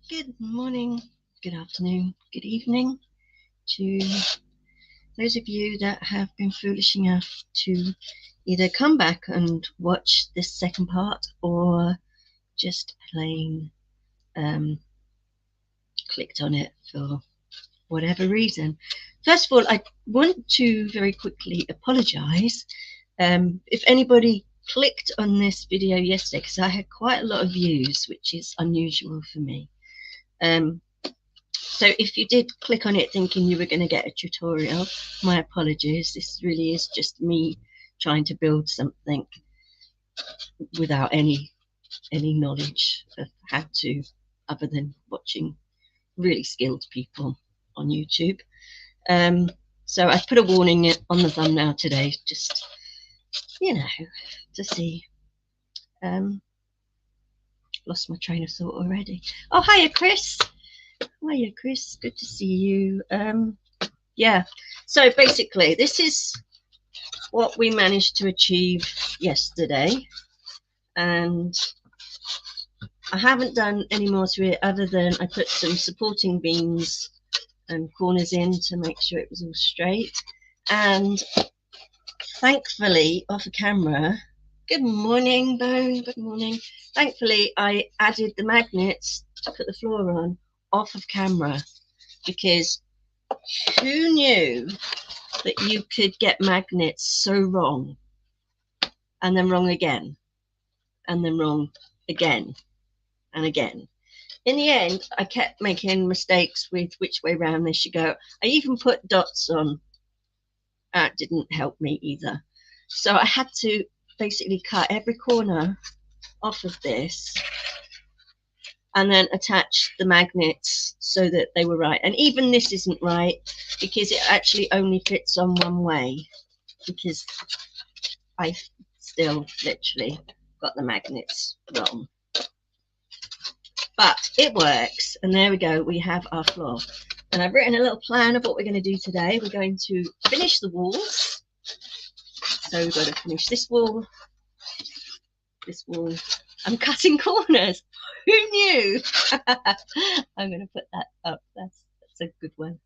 Good morning, good afternoon, good evening to those of you that have been foolish enough to either come back and watch this second part or just plain clicked on it for whatever reason. First of all, I want to very quickly apologize if anybody clicked on this video yesterday, because I had quite a lot of views, which is unusual for me. So if you did click on it thinking you were going to get a tutorial, my apologies. This really is just me trying to build something without any knowledge of how to, other than watching really skilled people on YouTube. So I put a warning on the thumbnail today, just, to see. Lost my train of thought already. Oh, hiya, Chris. Hiya, Chris. Good to see you. Yeah. So basically, this is what we managed to achieve yesterday, and I haven't done any more to it other than I put some supporting beams and corners in to make sure it was all straight. And thankfully, off a camera, good morning, Bone, good morning. Thankfully, I added the magnets to put the floor on off of camera, because who knew that you could get magnets so wrong, and then wrong again, and then wrong again and again. In the end, I kept making mistakes with which way round they should go. I even put dots on. That didn't help me either. So I had to basically cut every corner off of this and then attach the magnets so that they were right. And even this isn't right, because it actually only fits on one way, because I still literally got the magnets wrong. But it works, and there we go, we have our floor. And I've written a little plan of what we're going to do today. We're going to finish the walls. So we've got to finish this wall, this wall. I'm cutting corners. Who knew? I'm going to put that up. That's a good one.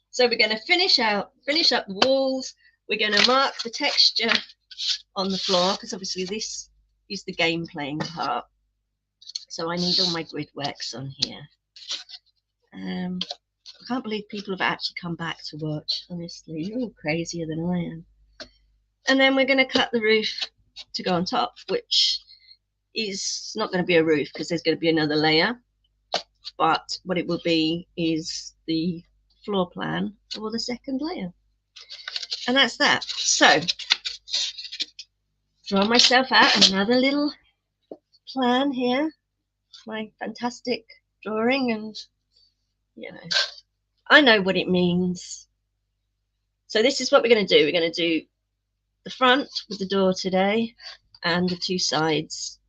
So we're going to finish up the walls. We're going to mark the texture on the floor, because obviously this is the game playing part. So I need all my grid works on here. I can't believe people have actually come back to watch. Honestly, you're all crazier than I am. And then we're going to cut the roof to go on top, which is not going to be a roof because there's going to be another layer. But what it will be is the floor plan for the second layer. And that's that. So, draw myself out another little plan here. My fantastic drawing, and I know what it means. So this is what we're going to do. We're going to do the front with the door today and the two sides.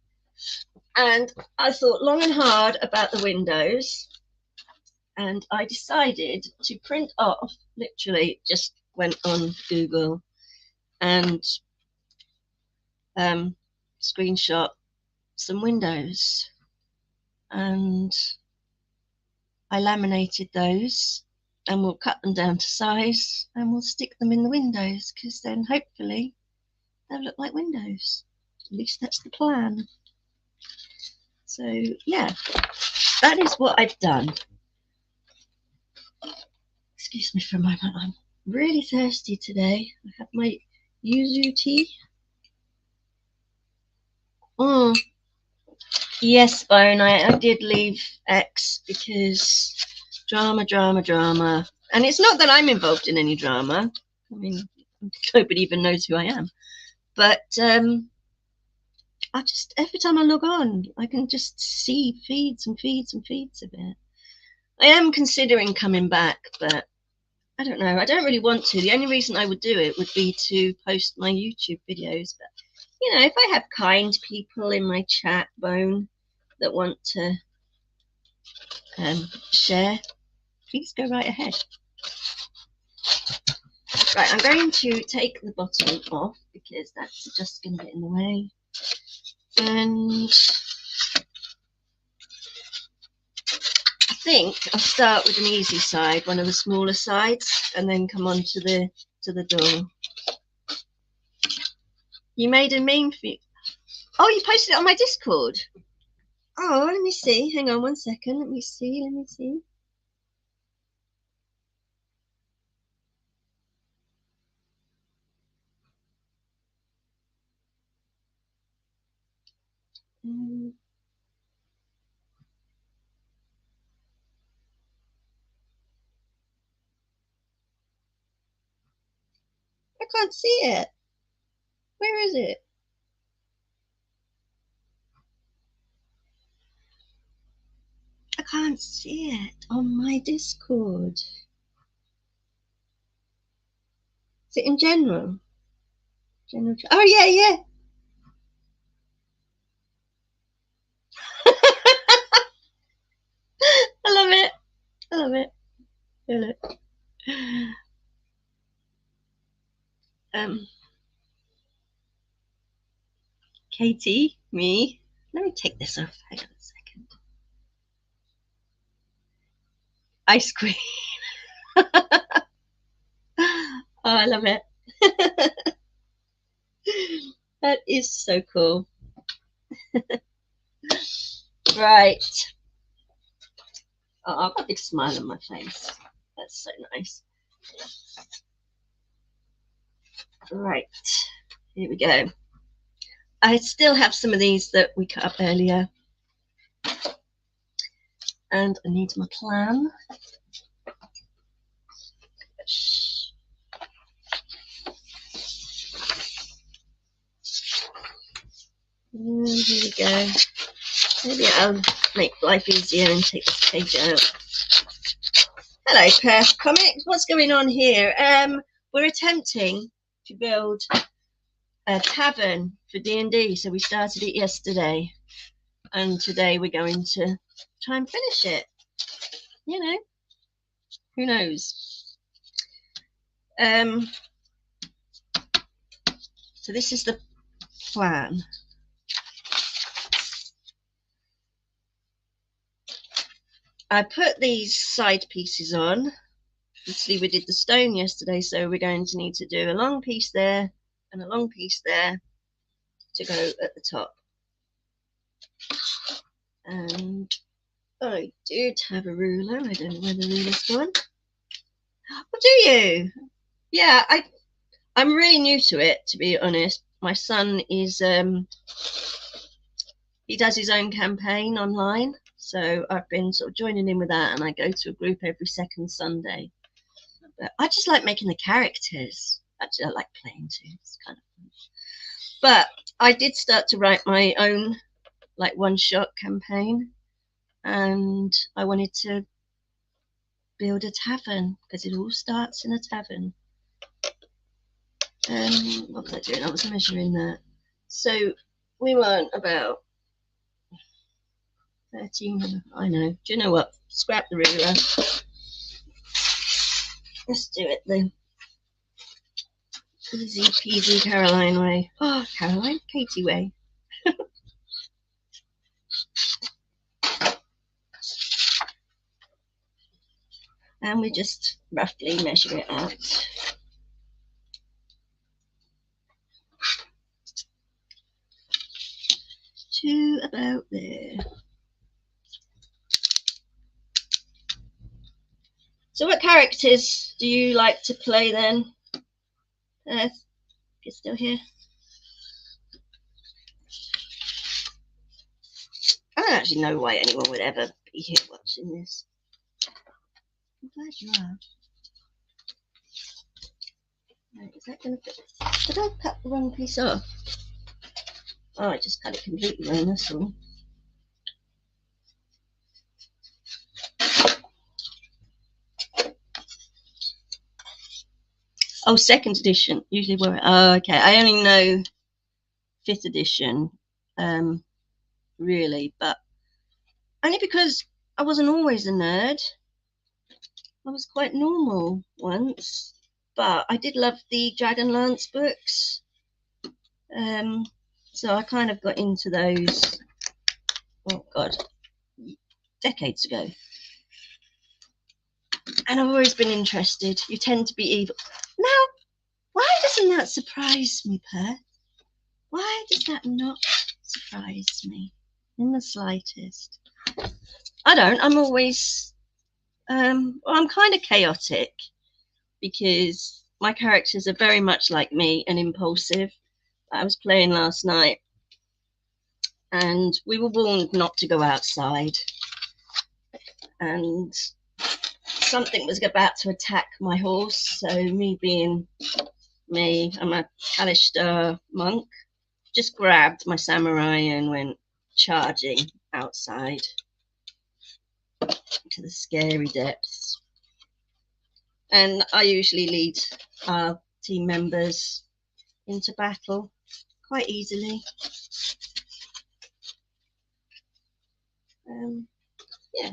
And I thought long and hard about the windows, and I decided to print off, literally just went on Google and screenshot some windows, and I laminated those, and we'll cut them down to size and we'll stick them in the windows, because then hopefully they'll look like windows. At least that's the plan. So yeah, that is what I've done. Excuse me for a moment, I'm really thirsty today. I have my yuzu tea. Yes, Bone, I did leave X because drama. And it's not that I'm involved in any drama. I mean, nobody even knows who I am. But I just, every time I log on, I can just see feeds and feeds and feeds of it. I am considering coming back, but I don't know. I don't really want to. The only reason I would do it would be to post my YouTube videos. But, if I have kind people in my chat, Bone, that want to share, please go right ahead. Right, I'm going to take the bottom off because that's just going to get in the way. And think I'll start with an easy side, one of the smaller sides, and then come on to the door. You made a meme for you. Oh, you posted it on my Discord. Oh, let me see. Hang on 1 second. Let me see. I can't see it. Where is it? I can't see it on my Discord. Is it in general? Oh, yeah. I love it. Look. Katie, me. Let me take this off. Hang on a second. Ice cream. Oh, I love it. That is so cool. Right. Oh, I've got a big smile on my face. That's so nice. Right. Here we go. I still have some of these that we cut up earlier. And I need my plan. And here we go. Maybe I'll make life easier and take this page out. Hello, Perth Comics. What's going on here? We're attempting to build a tavern for D&D. So we started it yesterday. And today we're going to try and finish it. You know, who knows? So this is the plan. I put these side pieces on. Obviously we did the stone yesterday, so we're going to need to do a long piece there and a long piece there to go at the top. And I did have a ruler. I don't know where the ruler's gone. Oh, do you? Yeah, I'm really new to it, to be honest. My son is he does his own campaign online, so I've been sort of joining in with that, and I go to a group every second Sunday. But I just like making the characters. Actually, I like playing too. It's kind of fun. But I did start to write my own, like, one-shot campaign, and I wanted to build a tavern because it all starts in a tavern. What was I doing? I was measuring that. So we want about 13. I know. Do you know what? Scrap the ruler. Let's do it the easy peasy Caroline way. Oh, Caroline, Katie way. And we just roughly measure it out. To about there. So what characters do you like to play then? If you're still here. I don't actually know why anyone would ever be here watching this. I'm glad you are. Right, is that going to fit? Did I cut the wrong piece off? Oh, I just cut it completely wrong, that's all. Oh, second edition. Usually we're... Oh, okay. I only know 5th edition, really, but only because I wasn't always a nerd. I was quite normal once, but I did love the Dragonlance books. So I kind of got into those, oh God, decades ago. And I've always been interested. You tend to be evil. Now, why doesn't that surprise me, Perth? Why does that not surprise me in the slightest? I don't. I'm always, well, I'm kind of chaotic because my characters are very much like me and impulsive. I was playing last night and we were warned not to go outside. And something was about to attack my horse. So me being me, I'm a Kalishtar monk, just grabbed my samurai and went charging outside to the scary depths. And I usually lead our team members into battle quite easily. Yeah.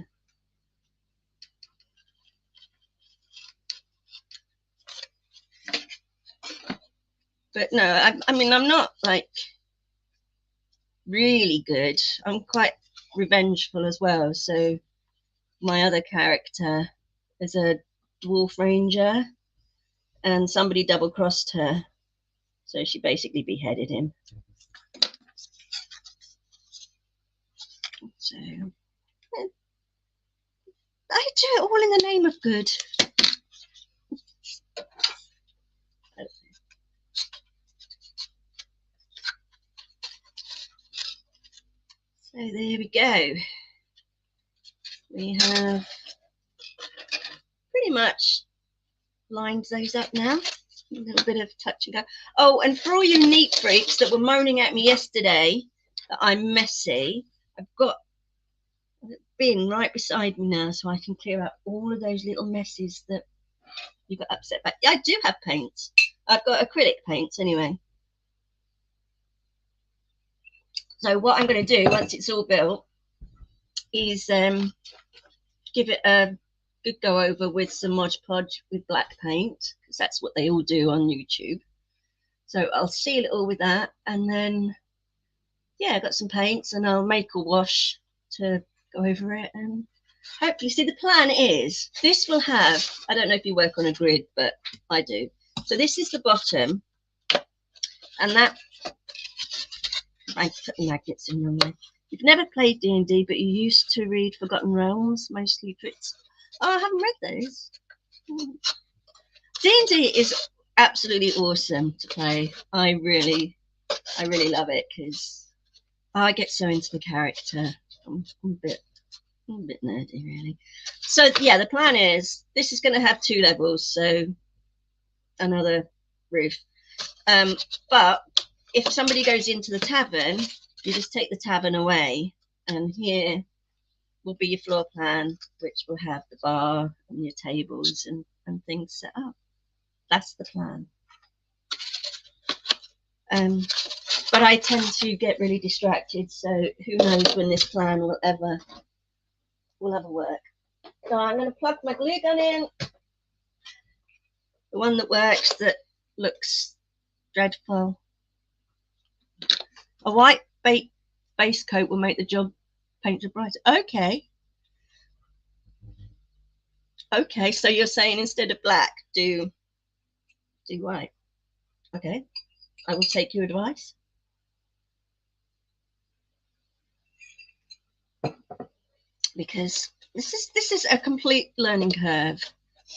But no, I mean, I'm not like really good. I'm quite revengeful as well. So my other character is a dwarf ranger and somebody double crossed her. So she basically beheaded him. So I do it all in the name of good. So there we go. We have pretty much lined those up now. A little bit of touch and go. Oh, and for all you neat freaks that were moaning at me yesterday that I'm messy, I've got a bin right beside me now so I can clear up all of those little messes that you got upset by. I do have paints. I've got acrylic paints anyway. So what I'm going to do once it's all built is give it a good go over with some Mod Podge with black paint, because that's what they all do on YouTube. So I'll seal it all with that, and then yeah, I've got some paints and I'll make a wash to go over it, and hopefully, see, the plan is this will have, I don't know if you work on a grid, but I do. So this is the bottom, and that, I put the magnets in wrong way. You've never played D&D, but you used to read Forgotten Realms, mostly Fritz. Oh, I haven't read those. D&D is absolutely awesome to play. I really love it because I get so into the character. I'm a bit nerdy, really. So yeah, the plan is this is going to have 2 levels, so another roof. But if somebody goes into the tavern, you just take the tavern away, and here will be your floor plan, which will have the bar and your tables and things set up. That's the plan. But I tend to get really distracted, so who knows when this plan will ever work. So I'm going to plug my glue gun in, the one that works, that looks dreadful. A white base coat will make the job paint brighter. Okay, so you're saying instead of black, do white. Okay, I will take your advice. Because this is a complete learning curve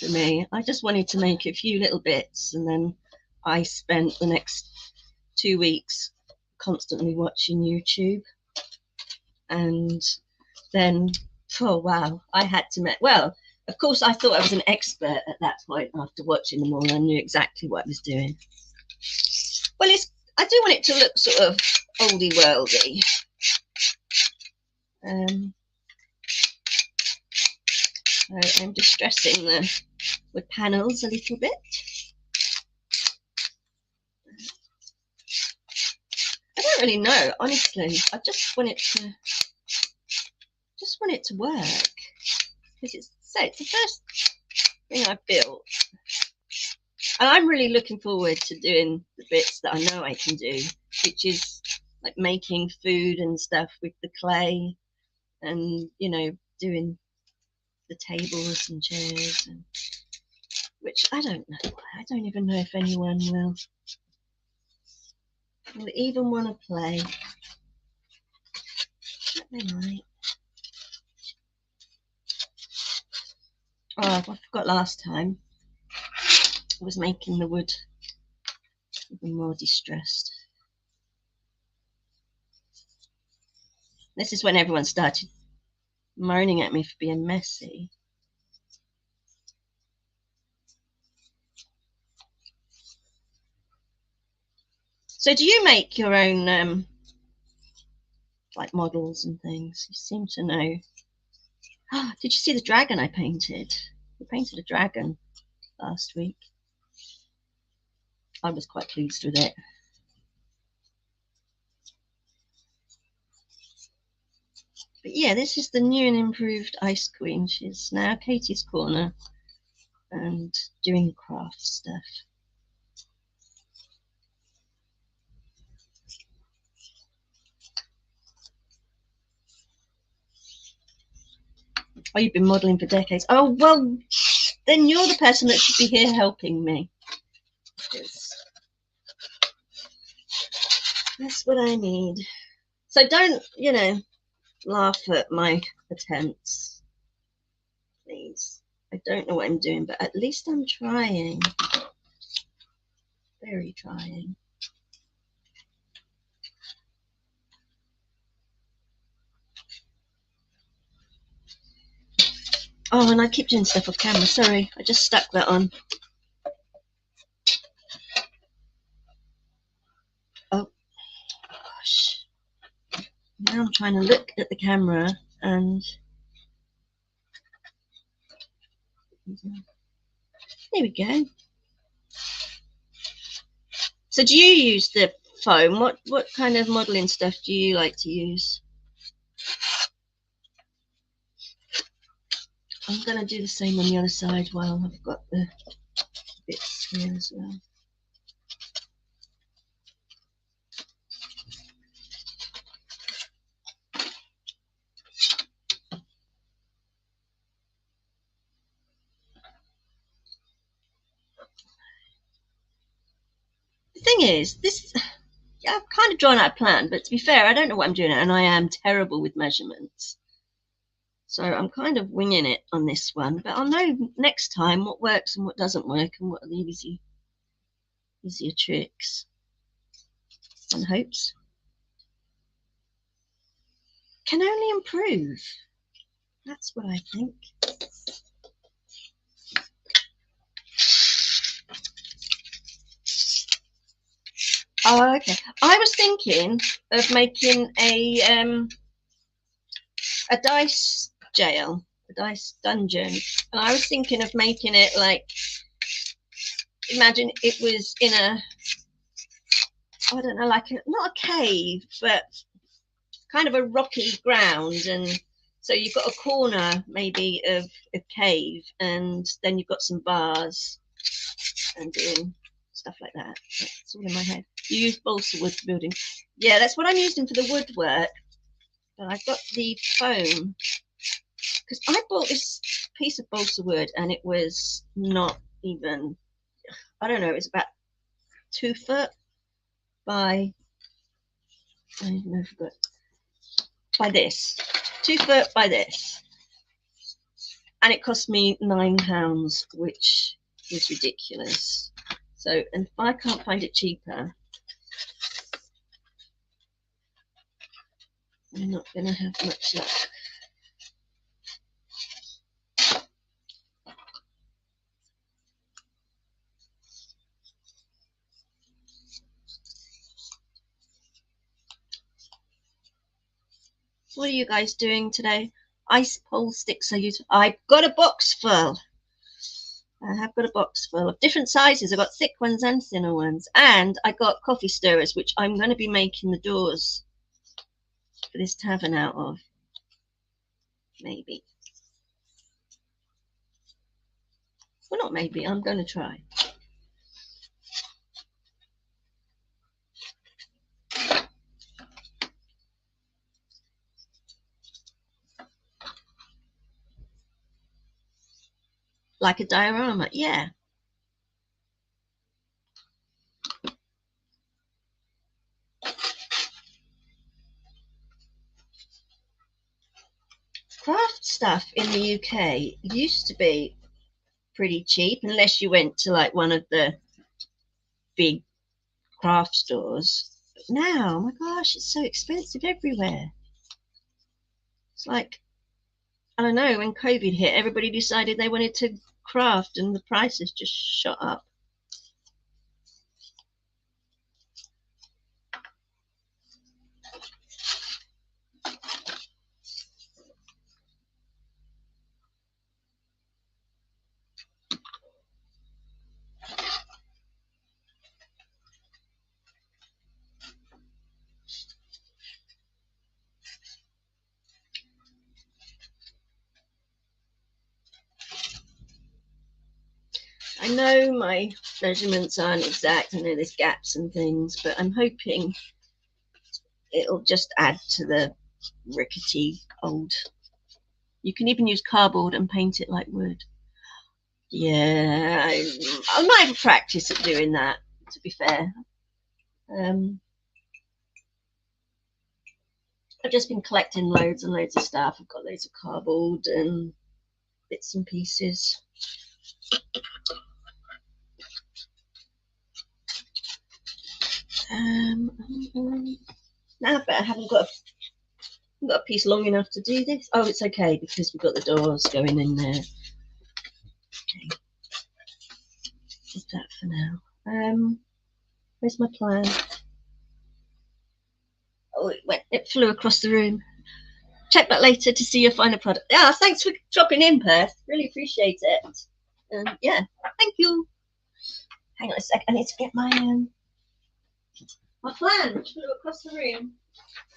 for me. I just wanted to make a few little bits, and then I spent the next 2 weeks constantly watching YouTube, and then oh wow, I had to make, well, of course I thought I was an expert at that point. After watching them all, I knew exactly what I was doing. Well, I do want it to look sort of oldie worldy. So I'm distressing the wood panels a little bit. I don't really know, honestly. I just want it to work, because it's the first thing I built, and I'm really looking forward to doing the bits that I know I can do, which is like making food and stuff with the clay, and doing the tables and chairs, and which I don't know. I don't even know if anyone will even want to play. But they might. Oh, I forgot last time. I was making the wood even more distressed. This is when everyone started moaning at me for being messy. So do you make your own like models and things? You seem to know. Oh, did you see the dragon I painted? I painted a dragon last week. I was quite pleased with it. But yeah, this is the new and improved Ice Queen. She's now Katie's Corner and doing craft stuff. Oh, you've been modelling for decades. Oh, well, then you're the person that should be here helping me. That's what I need. So don't, laugh at my attempts, please. I don't know what I'm doing, but at least I'm trying. Very trying. Oh, and I keep doing stuff off camera. Sorry, I just stuck that on. Oh, gosh. Now I'm trying to look at the camera and... There we go. So do you use the foam? What kind of modelling stuff do you like to use? I'm going to do the same on the other side while I've got the bits here as well. The thing is, I've kind of drawn out a plan, but to be fair, I don't know what I'm doing, and I am terrible with measurements. So I'm kind of winging it on this one, but I'll know next time what works and what doesn't work and what are the easier tricks and hopes. Can only improve. That's what I think. Oh, okay. I was thinking of making a dice jail, a dice dungeon, and I was thinking of making it like, imagine it was in a, I don't know, like not a cave, but kind of a rocky ground, and so you've got a corner maybe of a cave, and then you've got some bars and doing stuff like that. It's all in my head. You use balsa wood for building. Yeah, that's what I'm using for the woodwork. But I've got the foam because I bought this piece of balsa wood and it was not even, I don't know, it was about 2 foot by, I don't know, I forgot, by this, 2 foot by this, and it cost me £9, which is ridiculous. So, and if I can't find it cheaper, I'm not going to have much luck. What are you guys doing today? Ice pole sticks are used. I've got a box full. I have got a box full of different sizes. I've got thick ones and thinner ones. And I got coffee stirrers, which I'm going to be making the doors for this tavern out of. Maybe. Well, not maybe. I'm going to try. Like a diorama, yeah. Craft stuff in the UK used to be pretty cheap, unless you went to like one of the big craft stores. But now, oh my gosh, it's so expensive everywhere. It's like, I don't know, when COVID hit, everybody decided they wanted to craft and the prices just shot up. I know my measurements aren't exact. I know there's gaps and things, but I'm hoping it'll just add to the rickety old. You can even use cardboard and paint it like wood. Yeah, I might have practice at doing that, to be fair. I've just been collecting loads and loads of stuff. I've got loads of cardboard and bits and pieces. Now, but I haven't got a piece long enough to do this. Oh, it's okay because we've got the doors going in there. Okay, just that for now. Where's my plan? Oh, it flew across the room. Check back later to see your final product. Yeah, thanks for dropping in, Perth. Really appreciate it. Yeah, thank you. Hang on a sec. I need to get my plan, which flew across the room.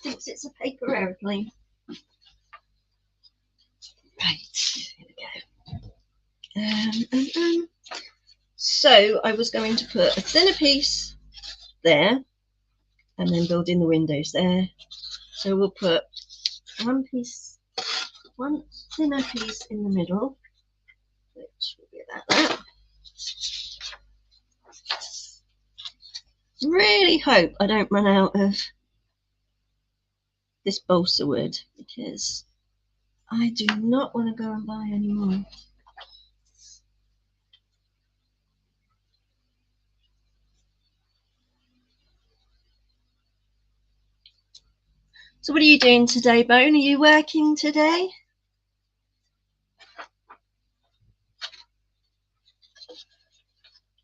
Thinks it's a paper aeroplane. Right, here we go. So I was going to put a thinner piece there and then build in the windows there. So we'll put one thinner piece in the middle, which will be about that. Really hope I don't run out of this balsa wood because I do not want to go and buy any more. So what are you doing today, Bone? Are you working today?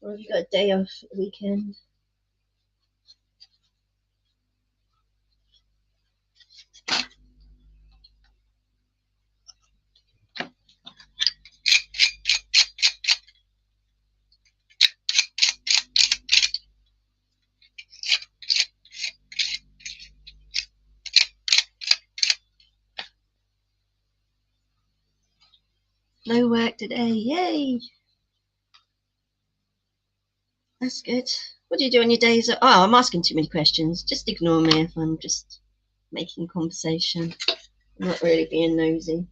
Or have you got a day off at the weekend? No work today, yay! That's good. What do you do on your days? Oh, I'm asking too many questions. Just ignore me if I'm just making conversation. I'm not really being nosy.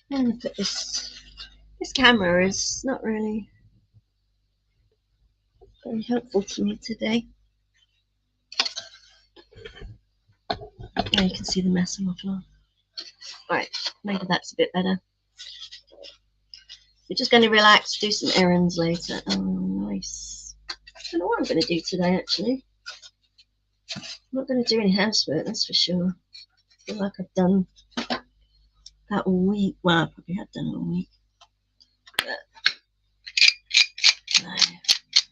I'm going to put this camera is not really very helpful to me today. Now you can see the mess on my floor. Right, maybe that's a bit better. We're just going to relax, do some errands later. Oh, nice. I don't know what I'm going to do today, actually. I'm not going to do any housework, that's for sure. I feel like I've done that all week. Well, I probably have done it all week. But no.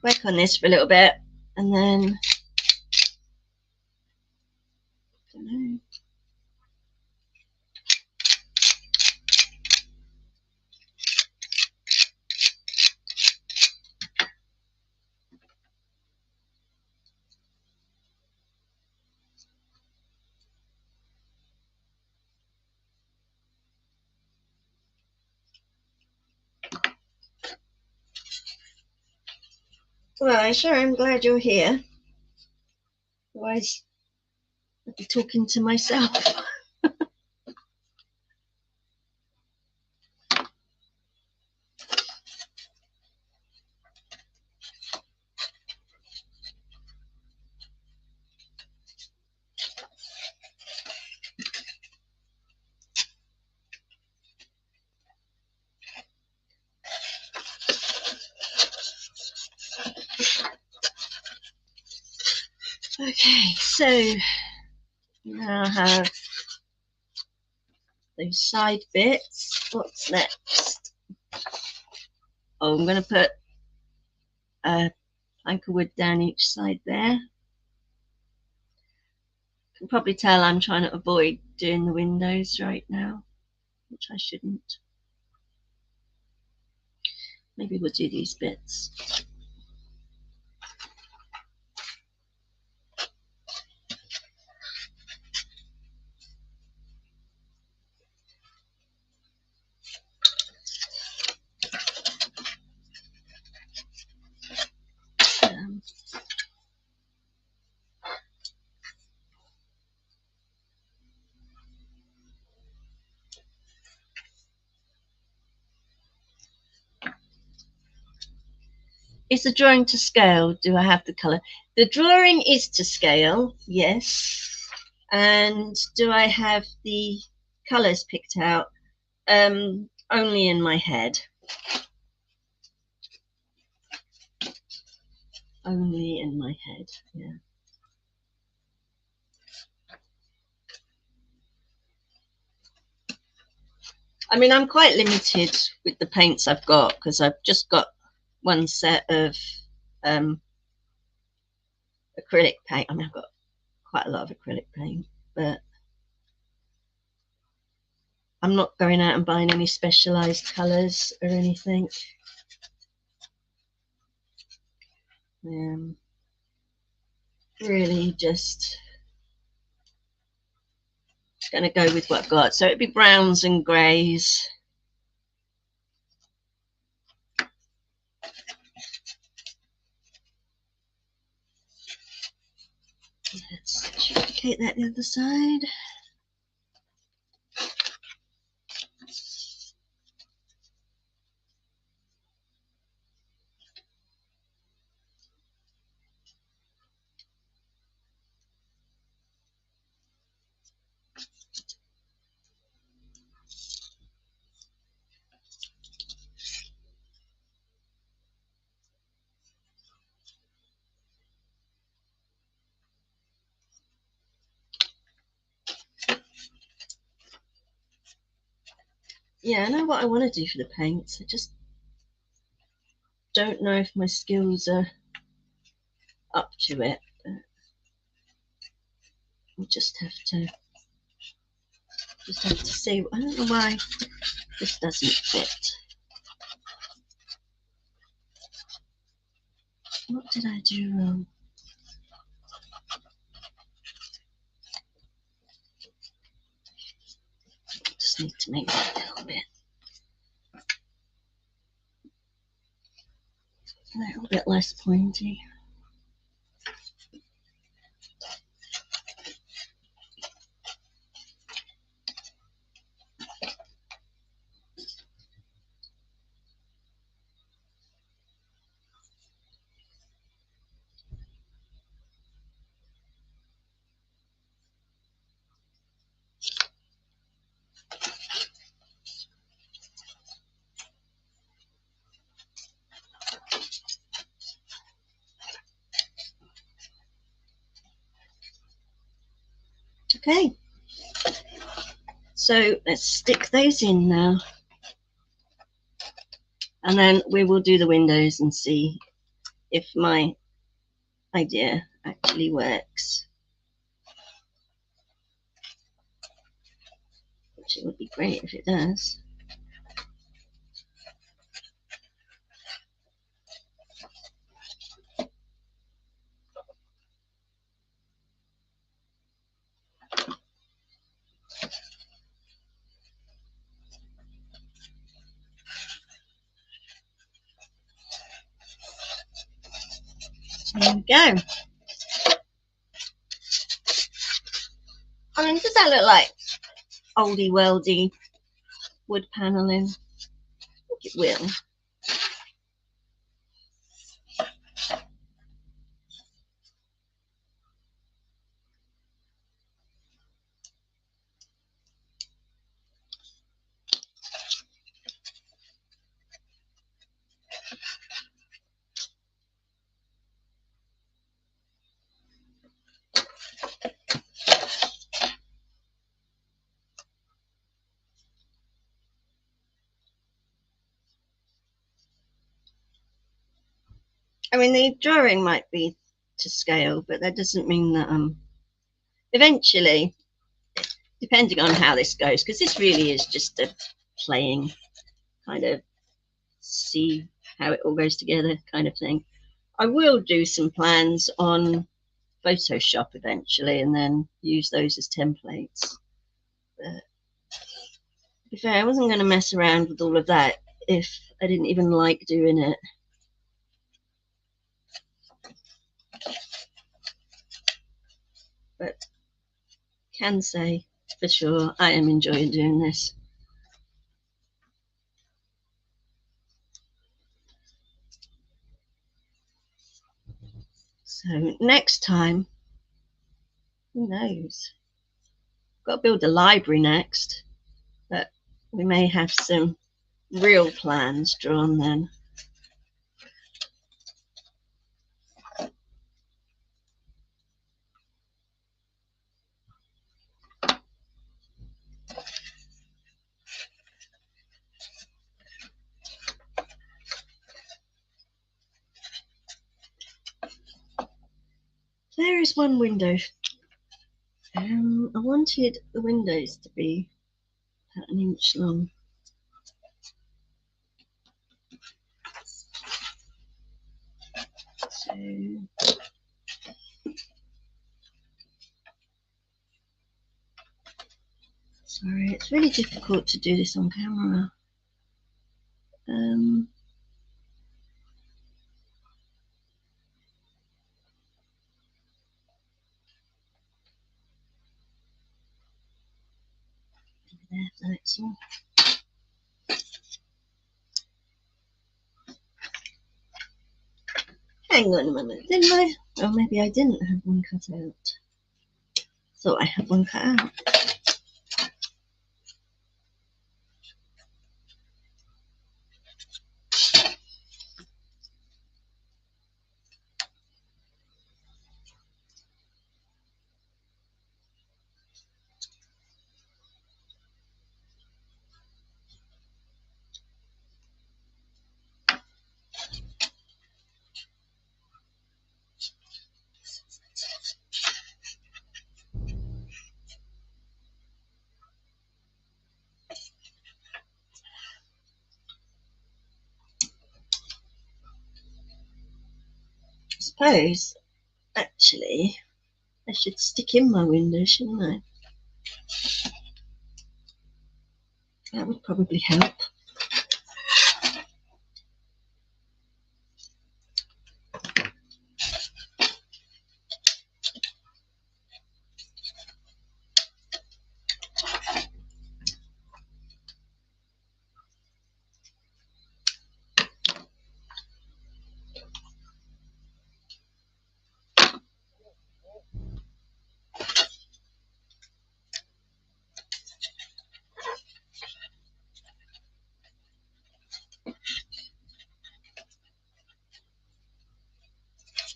Work on this for a little bit, and then I don't know. Well, I sure am glad you're here. Otherwise, I'd be talking to myself. Okay, so now I have those side bits. What's next? Oh, I'm going to put a plank of wood down each side there. You can probably tell I'm trying to avoid doing the windows right now, which I shouldn't. Maybe we'll do these bits. Is the drawing to scale? Do I have the colour? The drawing is to scale, yes. And do I have the colours picked out? Only in my head. Only in my head, yeah. I mean, I'm quite limited with the paints I've got because I've just got one set of acrylic paint. I mean, I've got quite a lot of acrylic paint, but I'm not going out and buying any specialized colors or anything. Really just going to go with what I've got. So it'd be browns and greys. Let's duplicate that the other side. Yeah, I know what I want to do for the paints. I just don't know if my skills are up to it. But we'll just have to see. I don't know why this doesn't fit. What did I do wrong? Just need to make that a little bit less pointy. Okay, so let's stick those in now. And then we will do the windows and see if my idea actually works. Which it would be great if it does. There we go. I mean, does that look like oldie worldy wood paneling? I think it will. I mean, the drawing might be to scale, but that doesn't mean that eventually, depending on how this goes, because this really is just a playing kind of see how it all goes together kind of thing. I will do some plans on Photoshop eventually and then use those as templates. But to be fair, I wasn't going to mess around with all of that if I didn't even like doing it. But can say for sure I am enjoying doing this. So next time, who knows? Got to build a library next, but we may have some real plans drawn then. There is one window. I wanted the windows to be about an inch long. So sorry, it's really difficult to do this on camera. There's the next one. Hang on a moment, didn't I? Or maybe I didn't have one cut out. Thought I had one cut out. I suppose, actually, I should stick in my window, shouldn't I? That would probably help.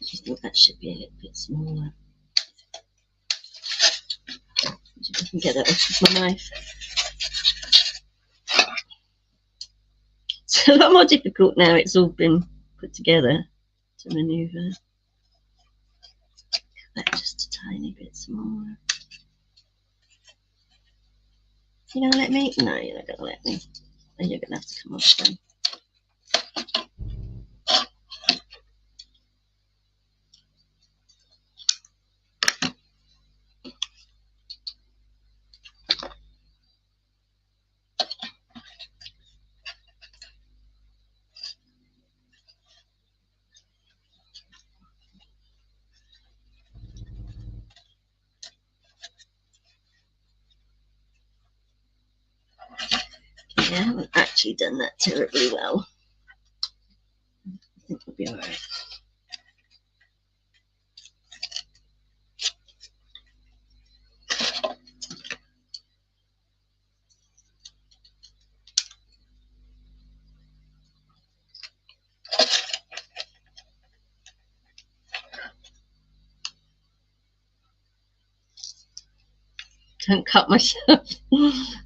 I just think that should be a little bit smaller. See if I can get that off with my knife. It's a lot more difficult now it's all been put together to manoeuvre. That just a tiny bit smaller. You gonna let me? No, you're not gonna let me. Then you're gonna have to come off then. I haven't actually done that terribly well. I think we'll be all right. Don't cut myself.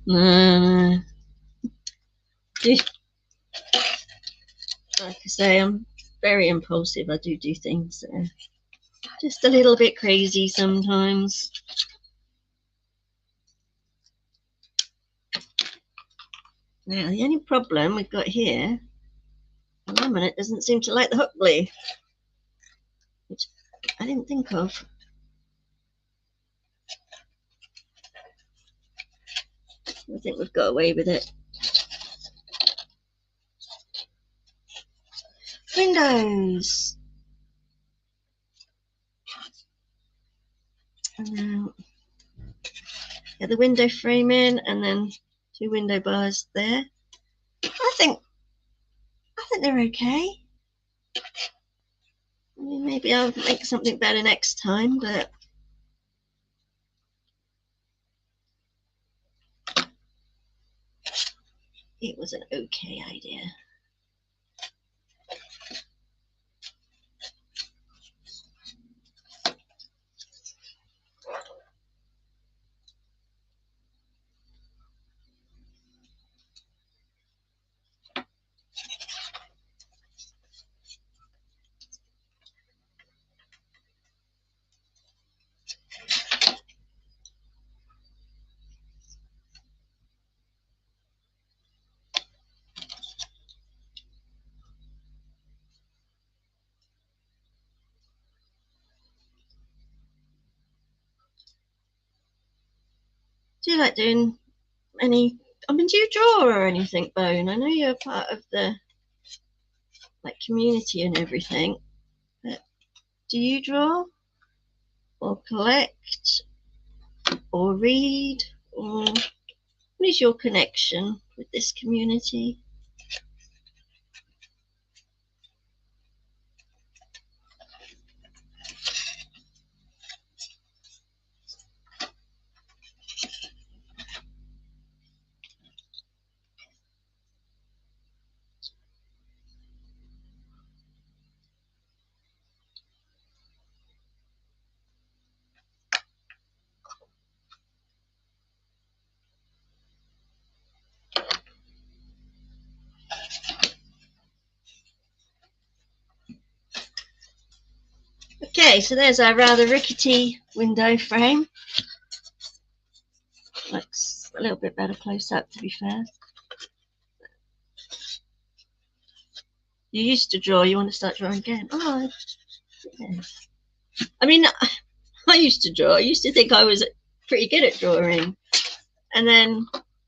No. Like I say, I'm very impulsive. I do things that are just a little bit crazy sometimes. Now, the only problem we've got here, the laminate doesn't seem to like the hook glue, which I didn't think of. I think we've got away with it. Windows. And now get the window frame in, and then 2 window bars there. I think they're okay. I mean, maybe I'll make something better next time, but it was an okay idea. Do you like doing any, I mean, do you draw or anything, Bone? I know you're part of the like community and everything, but do you draw or collect or read, or what is your connection with this community? Okay, so there's our rather rickety window frame. Looks a little bit better close up, to be fair. You used to draw, you want to start drawing again? Oh, yeah. I mean, I used to draw. I used to think I was pretty good at drawing. And then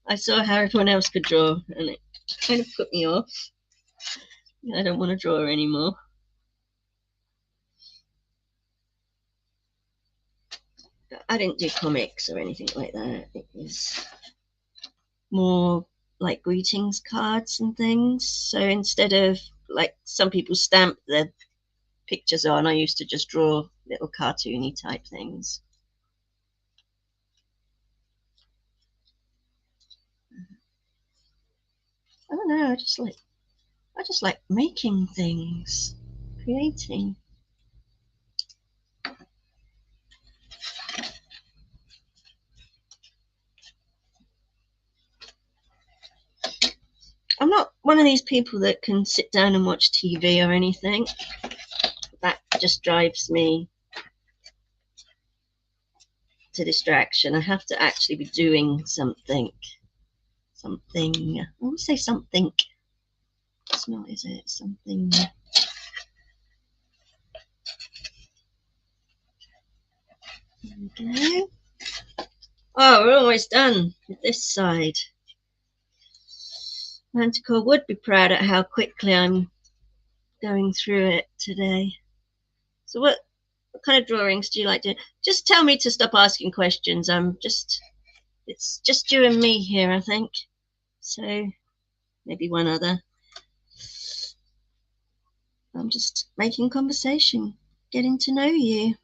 I saw how everyone else could draw, and it kind of put me off. I don't want to draw anymore. I didn't do comics or anything like that. It was more like greetings cards and things. So instead of like some people stamp their pictures on, I used to just draw little cartoony type things. I don't know, I just like making things, creating. I'm not one of these people that can sit down and watch TV or anything. That just drives me to distraction. I have to actually be doing something. Something. I always say something. It's not, is it? Something. There we go. Oh, we're almost done with this side. Manticore would be proud at how quickly I'm going through it today. So what kind of drawings do you like to? Just tell me to stop asking questions. It's just you and me here, I think. So maybe one other. I'm just making conversation, getting to know you.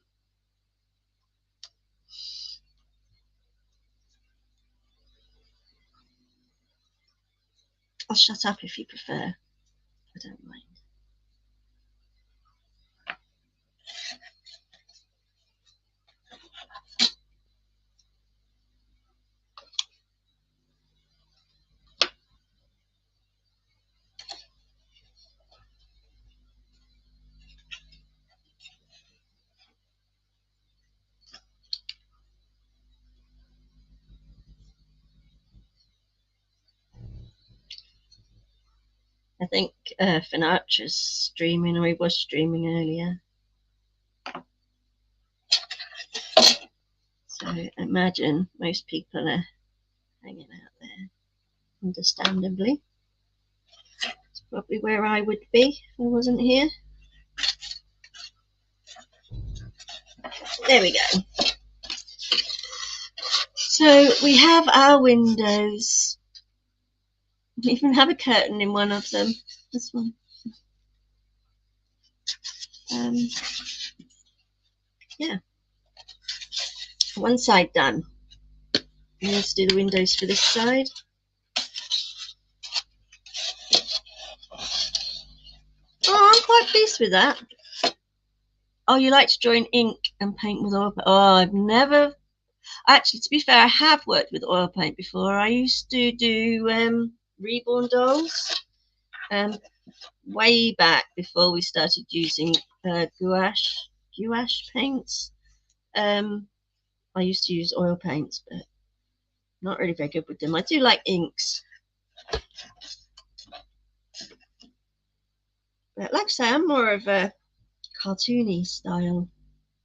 I'll shut up if you prefer. I don't mind. I think Finatra's streaming, or he was streaming earlier. So I imagine most people are hanging out there, understandably. It's probably where I would be if I wasn't here. There we go. So we have our windows. We even have a curtain in one of them. This one. Yeah. One side done. Let's do the windows for this side. Oh, I'm quite pleased with that. Oh, you like to join ink and paint with oil paint? Oh, I've never... Actually, to be fair, I have worked with oil paint before. I used to do reborn dolls way back before we started using gouache paints. I used to use oil paints, but not really very good with them. I do like inks. But like I say, I'm more of a cartoony style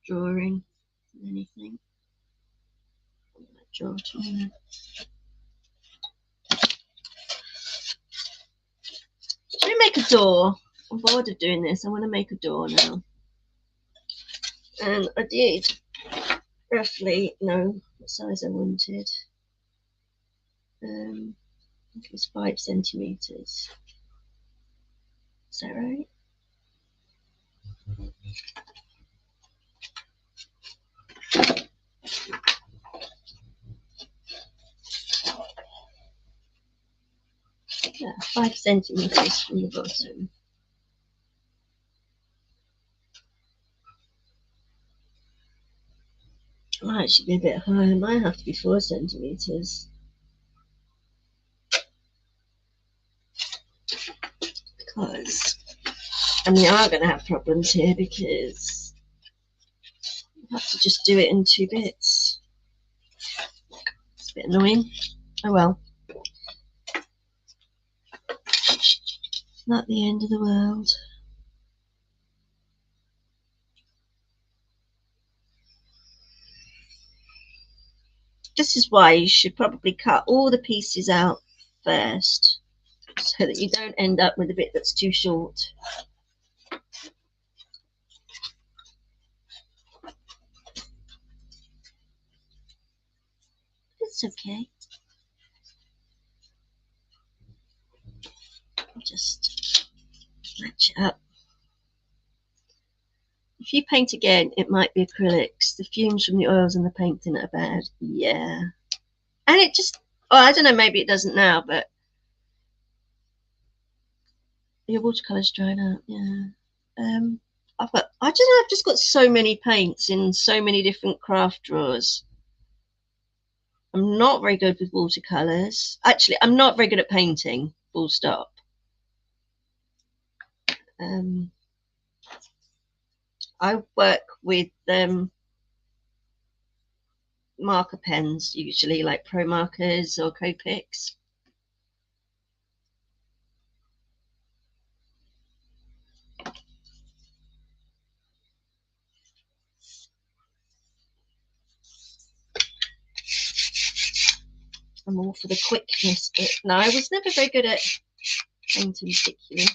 drawing than anything. Should we make a door? I'm bored of doing this. I want to make a door now. And I did roughly know what size I wanted. I think it was 5 centimeters. Is that right? Yeah, 5 centimeters from the bottom. It might actually be a bit higher. It might have to be 4 centimeters. Because, and we are going to have problems here because we have to just do it in 2 bits. It's a bit annoying. Oh well. Not the end of the world. This is why you should probably cut all the pieces out first, so that you don't end up with a bit that's too short. It's okay. I'll just match it up. If you paint again, it might be acrylics. The fumes from the oils and the painting are bad. Yeah. And it just, oh, I don't know, maybe it doesn't now, but your watercolour's dried out, yeah. I don't know, I've just got so many paints in so many different craft drawers. I'm not very good with watercolours. Actually, I'm not very good at painting, full stop. I work with marker pens, usually like Pro Markers or Copics. I'm all for the quickness, but no, I was never very good at painting particularly.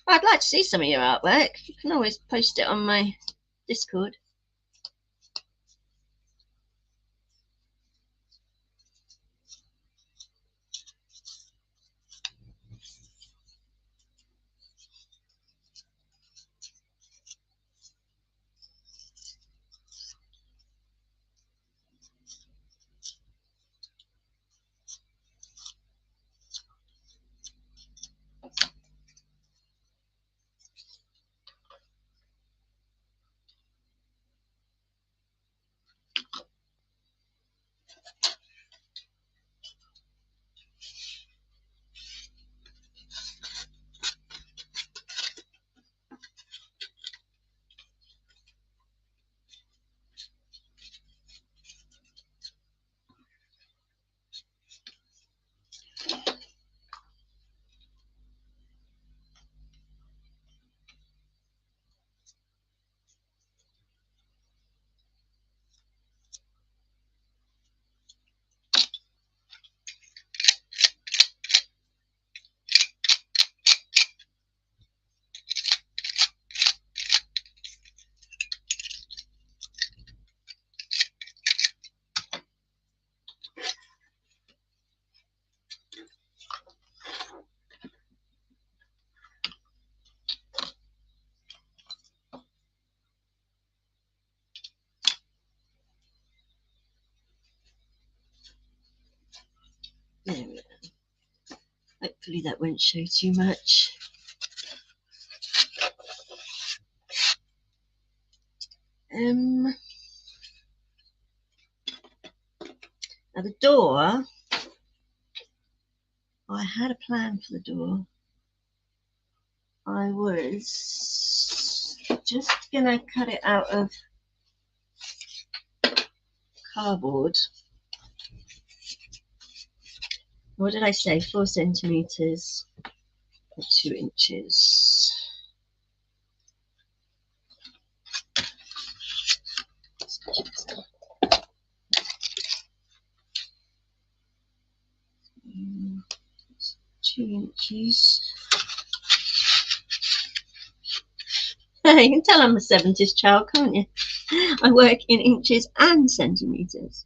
I'd like to see some of your artwork. You can always post it on my Discord. There we go. Hopefully that won't show too much. Now the door, I had a plan for the door. I was just gonna cut it out of cardboard. What did I say? 4 centimeters or 2 inches. Mm, 2 inches. You can tell I'm a 70s child, can't you? I work in inches and centimeters.